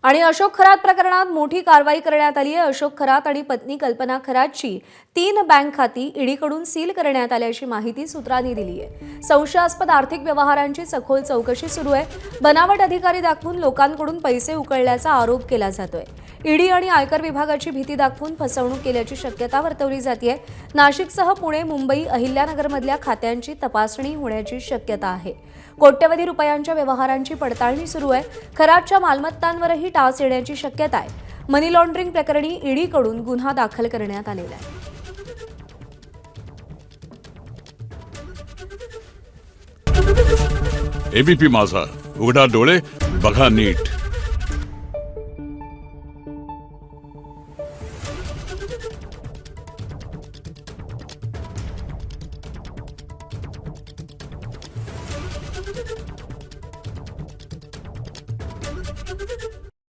आणि अशोक खरात प्रकरणात मोठी कारवाई करण्यात आली आहे। अशोक खरात आणि पत्नी कल्पना खरातची 3 बँक खाती ईडीकडून सील करण्यात आल्याची माहिती सूत्रांनी दिली आहे। संशयास्पद आर्थिक व्यवहारांची सखोल चौकशी सुरू आहे। बनावट अधिकारी दाखवून लोकांकडून पैसे उकळल्याचा आरोप केला जातोय। ईडी आणि आयकर विभागाची भीती दाखवून फसवणूक केल्याची शक्यता वर्तवली जाते। नाशिकसह पुणे, मुंबई, अहिल्यानगरमधल्या खात्यांची तपासणी होण्याची शक्यता आहे। कोट्यवधी रुपयांच्या व्यवहारांची पडताळणी सुरू आहे। खरातच्या मालमत्तांवरही टाच येण्याची शक्यता आहे। मनी लॉन्ड्रिंग प्रकरणी ईडीकडून गुन्हा दाखल करण्यात आलेला आहे। एबीपी माझा, उघडा डोळे बघा नीट।